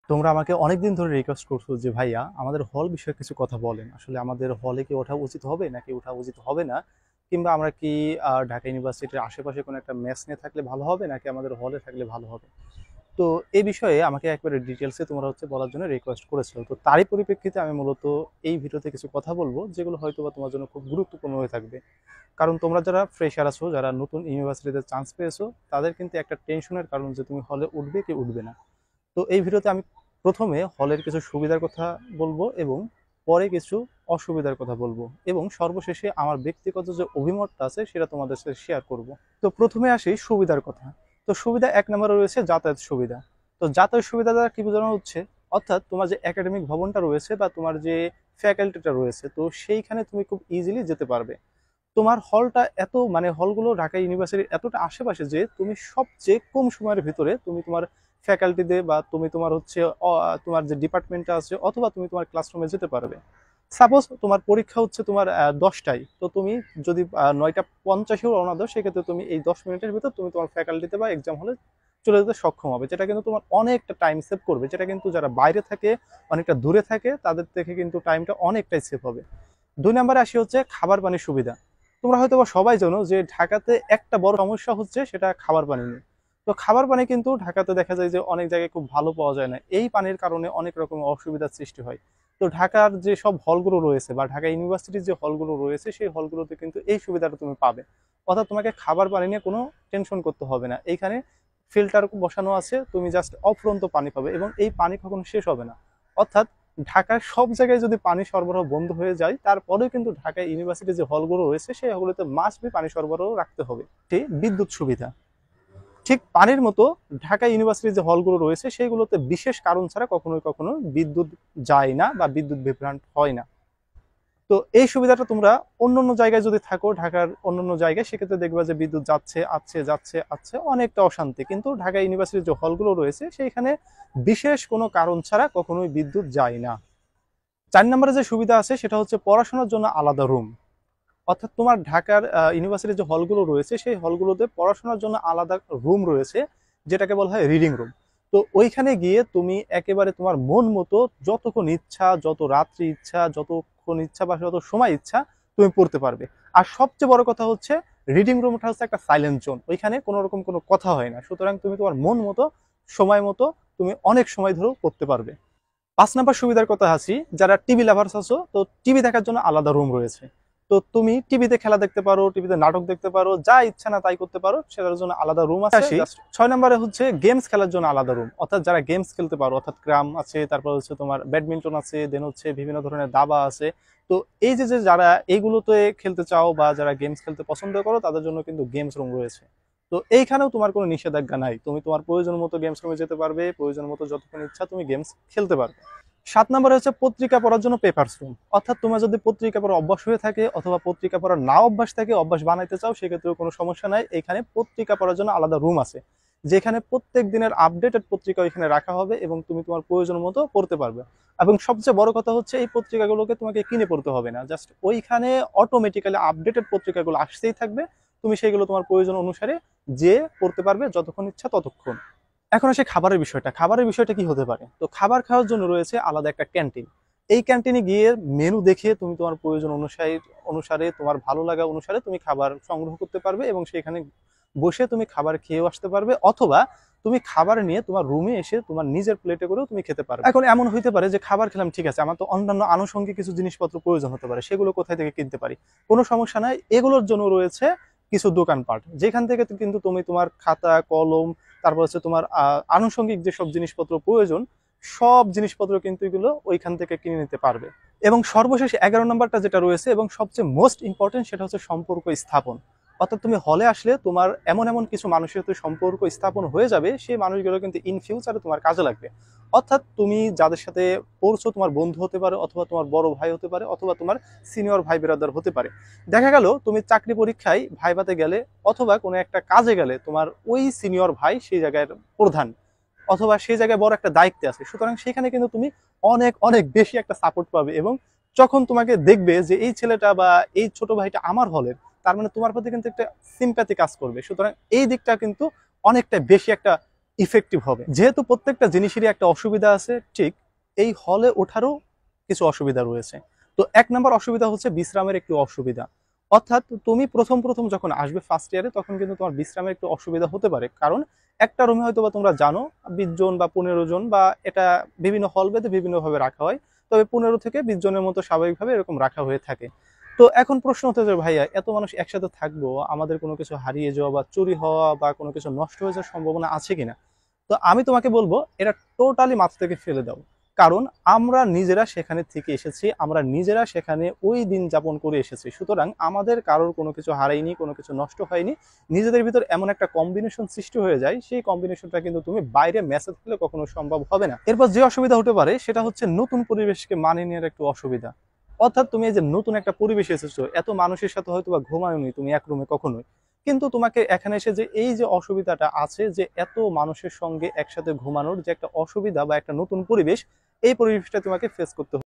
তোমরা আমাকে অনেকদিন ধরে রিকোয়েস্ট করছো যে ভাইয়া আমাদের হল বিষয়ে কিছু কথা বলেন। আসলে আমাদের হলে কি ওঠা উচিত হবে নাকি ওঠা উচিত হবে না, কিংবা আমরা কি ঢাকা ইউনিভার্সিটির আশেপাশে কোনো একটা মেস নিয়ে থাকলে ভালো হবে নাকি আমাদের হলে থাকলে ভালো হবে। তো এই বিষয়ে আমাকে একবারে ডিটেলসে তোমরা বলার জন্য রিকোয়েস্ট করেছিল। তো তারই পরিপ্রেক্ষিতে আমি মূলত এই ভিডিওতে কিছু কথা বলবো যেগুলো হয়তো বা তোমার জন্য খুব গুরুত্বপূর্ণ হয়ে থাকবে। কারণ তোমরা যারা ফ্রেশার আছো, যারা নতুন ইউনিভার্সিটিতে চান্স পেয়েছো, তাদের কিন্তু একটা টেনশনের কারণ যে তুমি হলে উঠবে কি উঠবে না। তো এই ভিডিওতে আমি প্রথমে হলের কিছু সুবিধার কথা বলবো এবং পরে কিছু অসুবিধার কথা বলবো এবং সর্বশেষে আমার ব্যক্তিগত যে অভিমতটা আছে সেটা তোমাদের সাথে শেয়ার করব। তো প্রথমে আসি সুবিধার কথা। তো সুবিধা এক নম্বরে রয়েছে যাতায়াত সুবিধা। তো যাতায়াত সুবিধা দ্বারা কি বোঝানো হচ্ছে, অর্থাৎ তোমার যে একাডেমিক ভবনটা রয়েছে বা তোমার যে ফ্যাকাল্টিটা রয়েছে, তো সেইখানে তুমি খুব ইজিলি যেতে পারবে। তোমার হলটা এত হলগুলো ঢাকা ইউনিভার্সিটির এতটা আশেপাশে যে তুমি সবচেয়ে কম সময়ের ভিতরে তুমি তোমার ফ্যাকাল্টিতে বা তুমি তোমার তোমার যে ডিপার্টমেন্টটা আছে অথবা তুমি তোমার ক্লাসরুমে যেতে পারবে। সাপোজ তোমার পরীক্ষা হচ্ছে তোমার 10টায়, তো তুমি যদি 9টা 50-এও রওনা দাও, সেক্ষেত্রে তুমি এই 10 মিনিটের ভিতর তুমি তোমার ফ্যাকাল্টিতে বা এক্সাম হলে চলে যেতে সক্ষম হবে, যেটা কিন্তু তোমার অনেকটা টাইম সেভ করবে, যেটা কিন্তু যারা বাইরে থাকে, অনেকটা দূরে থাকে, তাদের থেকে কিন্তু টাইমটা অনেকটাই সেভ হবে। 2 নম্বরে আসি হচ্ছে খাবার পানির সুবিধা। তোমরা হয়তো বা সবাই জানো যে ঢাকাতে একটা বড় সমস্যা হচ্ছে সেটা খাবার পানি নিয়ে। তো খাবার পানি কিন্তু ঢাকাতে দেখা যায় যে অনেক জায়গায় খুব ভালো পাওয়া যায় না, এই পানির কারণে অনেক রকম অসুবিধার সৃষ্টি হয়। তো ঢাকার যে সব হলগুলো রয়েছে বা ঢাকা ইউনিভার্সিটির যে হলগুলো রয়েছে সেই হলগুলোতে কিন্তু এই সুবিধাটা তুমি পাবে। অর্থাৎ তোমাকে খাবার পানি নিয়ে কোনো টেনশন করতে হবে না। এইখানে ফিল্টার বসানো আছে, তুমি জাস্ট অফুরন্ত পানি পাবে এবং এই পানি কখনো শেষ হবে না। অর্থাৎ ঢাকার সব জায়গায় যদি পানি সরবরাহ বন্ধ হয়ে যায়, তারপরেও কিন্তু ঢাকা ইউনিভার্সিটির যে হলগুলো রয়েছে সেই হলগুলোতে মাস্ট বি পানি সরবরাহ রাখতে হবে। ঠিক বিদ্যুৎ সুবিধা, ঠিক পানির মতো ঢাকা ইউনিভার্সিটির যে হলগুলো রয়েছে সেইগুলোতে বিশেষ কারণ ছাড়া কখনোই কখনো বিদ্যুৎ যায় না বা বিদ্যুৎ বিভ্রাট হয় না। তো এই সুবিধাটা তোমরা অন্য জায়গায় যদি থাকো, ঢাকার অন্য জায়গায়, সেক্ষেত্রে দেখবা যে বিদ্যুৎ যাচ্ছে আছে যাচ্ছে আছে, অনেকটা অশান্তি। কিন্তু ঢাকা ইউনিভার্সিটির যে হলগুলো রয়েছে সেইখানে বিশেষ কোনো কারণ ছাড়া কখনোই বিদ্যুৎ যায় না। 4 নম্বরে যে সুবিধা আছে সেটা হচ্ছে পড়াশোনার জন্য আলাদা রুম। অর্থাৎ তোমার ঢাকার ইউনিভার্সিটির যে হলগুলো রয়েছে সেই হলগুলোতে পড়াশোনার জন্য আলাদা রুম রয়েছে, যেটাকে বলা হয় রিডিং রুম। তো ওইখানে গিয়ে তুমি একেবারে তোমার মন মতো যতক্ষণ ইচ্ছা, যত রাত্রি ইচ্ছা, যতক্ষণ ইচ্ছা বা যত সময় ইচ্ছা তুমি পড়তে পারবে। আর সবচেয়ে বড় কথা হচ্ছে রিডিং রুমটা হচ্ছে একটা সাইলেন্ট জোন, ওইখানে কোনো রকম কোনো কথা হয় না, সুতরাং তুমি তোমার মন মতো সময় মতো তুমি অনেক সময় ধরেও পড়তে পারবে। 5 নম্বর সুবিধার কথা আসি, যারা টিভি লাভার্স আছো, তো টিভি দেখার জন্য আলাদা রুম রয়েছে। তো তুমি টিভিতে খেলা দেখতে পারো, টিভিতে নাটক দেখতে পারো, যা ইচ্ছা না তাই করতে পারো, সেটার জন্য আলাদা রুম আছে। 6 নম্বরে হচ্ছে গেমস খেলার জন্য আলাদা রুম। অর্থাৎ যারা গেমস খেলতে পারো, অর্থাৎ ক্রাম আছে, তারপর হচ্ছে তোমার ব্যাডমিন্টন আছে, দেন হচ্ছে বিভিন্ন ধরনের দাবা আছে। তো এই যে যে যারা এইগুলোতে খেলতে চাও বা যারা গেমস খেলতে পছন্দ করো, তাদের জন্য কিন্তু গেমস রুম রয়েছে। তো এইখানেও তোমার কোনো নিষেধাজ্ঞা নাই, তুমি তোমার প্রয়োজন মতো গেমস রুমে যেতে পারবে, প্রয়োজন মতো যতক্ষণ ইচ্ছা তুমি গেমস খেলতে পারবে। 7 নম্বরে হচ্ছে পত্রিকা পড়ার জন্য পেপারস রুম। অর্থাৎ তোমার যদি পত্রিকা পড়ার অভ্যাস হয়ে থাকে অথবা পত্রিকা পড়ার না অভ্যাস থাকে, অভ্যাস বানাইতে চাও, সেক্ষেত্রেও কোনো সমস্যা নাই। এখানে পত্রিকা পড়ার জন্য আলাদা রুম আছে, যেখানে প্রত্যেক দিনের আপডেটেড পত্রিকা এখানে রাখা হবে এবং তুমি তোমার প্রয়োজন মতো পড়তে পারবে। এবং সবচেয়ে বড় কথা হচ্ছে এই পত্রিকাগুলোকে তোমাকে কিনে পড়তে হবে না, জাস্ট ওইখানে অটোমেটিক্যালি আপডেটেড পত্রিকাগুলো আসতেই থাকবে, তুমি সেগুলো তোমার প্রয়োজন অনুসারে যে পড়তে পারবে যতক্ষণ ইচ্ছা ততক্ষণ। এখন আসে খাবারের বিষয়টা। খাবারের বিষয়টা কি হতে পারে, তো খাবার খাওয়ার জন্য রয়েছে আলাদা একটা ক্যান্টিন। এই ক্যান্টিনে গিয়ে মেনু দেখে তুমি তোমার প্রয়োজন অনুসারে অনুসারে তোমার ভালো লাগা অনুসারে তুমি খাবার সংগ্রহ করতে পারবে এবং সেখানে বসে তুমি খাবার খেয়েও আসতে পারবে, অথবা তুমি খাবার নিয়ে তোমার রুমে এসে তোমার নিজের প্লেটে করেও তুমি খেতে পারবে। এখন এমন হইতে পারে যে খাবার খেলাম, ঠিক আছে, আমার তো অন্যান্য আনুষঙ্গিক কিছু জিনিসপত্র প্রয়োজন হতে পারে, সেগুলো কোথায় থেকে কিনতে পারি? কোনো সমস্যা নাই, এগুলোর জন্য রয়েছে কিছু দোকানপাট, যেখান থেকে কিন্তু তুমি তোমার খাতা কলম, তারপর হচ্ছে তোমার আনুষঙ্গিক যেসব জিনিসপত্র প্রয়োজন, সব জিনিসপত্র কিন্তু এগুলো ওইখান থেকে কিনে নিতে পারবে। এবং সর্বশেষ 11 নম্বরটা যেটা রয়েছে এবং সবচেয়ে মোস্ট ইম্পর্টেন্ট, সেটা হচ্ছে সম্পর্ক স্থাপন। অর্থাৎ তুমি হলে আসলে তোমার এমন এমন কিছু মানুষের সাথে সম্পর্ক স্থাপন হয়ে যাবে, সেই মানুষগুলো কিন্তু ইন ফিউচারে তোমার কাজে লাগবে। অর্থাৎ তুমি যাদের সাথে পড়ছো, তোমার বন্ধু হতে পারে, অথবা তোমার বড় ভাই হতে পারে, অথবা তোমার সিনিয়র ভাই বেরাদার হতে পারে। দেখা গেল তুমি চাকরি পরীক্ষায় ভাইভাতে গেলে অথবা কোনো একটা কাজে গেলে, তোমার ওই সিনিয়র ভাই সেই জায়গায় প্রধান, অথবা সেই জায়গায় বড় একটা দায়িত্বে আছে, সুতরাং সেখানে কিন্তু তুমি অনেক অনেক বেশি একটা সাপোর্ট পাবে। এবং যখন তোমাকে দেখবে যে এই ছেলেটা বা এই ছোট ভাইটা আমার হলের, তার মানে তোমার প্রতি কিন্তু একটা সিম্প্যাথি কাজ করবে, সুতরাং এই দিকটা কিন্তু অনেকটা বেশি একটা ইফেক্টিভ হবে। যেহেতু প্রত্যেকটা জিনিসেরই একটা অসুবিধা আছে, ঠিক এই হলে ওঠারও কিছু অসুবিধা রয়েছে। তো ১ নাম্বার অসুবিধা হচ্ছে বিশ্রামের একটু অসুবিধা। অর্থাৎ তুমি প্রথম যখন আসবে ফার্স্ট ইয়ারে, তখন কিন্তু তোমার বিশ্রামের একটু অসুবিধা হতে পারে। কারণ একটা রুমে হয়তোবা তোমরা জানো ২০ জন বা ১৫ জন, বা এটা বিভিন্ন হল ভেদে বিভিন্নভাবে রাখা হয়। তবে ১৫ থেকে ২০ জনের মতো স্বাভাবিকভাবে এরকম রাখা হয়ে থাকে। তো এখন প্রশ্ন হতে যে ভাইয়া, এত মানুষ একসাথে থাকবো, আমাদের কোনো কিছু হারিয়ে যাওয়া বা চুরি হওয়া বা কোনো কিছু নষ্ট হয়ে যাওয়ার সম্ভাবনা আছে কিনা? তো আমি তোমাকে বলবো, এটা টোটালি মাথা থেকে ফেলে দাও। কারণ আমরা নিজেরা সেখানে থেকে এসেছি, আমরা নিজেরা সেখানে ওই দিন যাপন করে এসেছি। সুতরাং আমাদের কারোর কোনো কিছু হারায়নি, কোনো কিছু নষ্ট হয়নি। নিজেদের ভিতর এমন একটা কম্বিনেশন সৃষ্টি হয়ে যায়, সেই কম্বিনেশনটা কিন্তু তুমি বাইরে মেসে থাকলে কখনো সম্ভব হবে না। এরপর যে অসুবিধা হতে পারে সেটা হচ্ছে নতুন পরিবেশকে মানিয়ে নেওয়ার একটু অসুবিধা। অর্থাৎ তুমি এই যে নতুন একটা পরিবেশে এসেছো, এত মানুষের সাথে হয়তো বা ঘুমায়নি তুমি এক রুমে কখনোই, কিন্তু তোমাকে এখানে এসে যে এই যে অসুবিধাটা আছে, যে এত মানুষের সঙ্গে একসাথে ঘুমানোর যে একটা অসুবিধা বা একটা নতুন পরিবেশ, এই পরিবেশটা তোমাকে ফেস করতে হবে।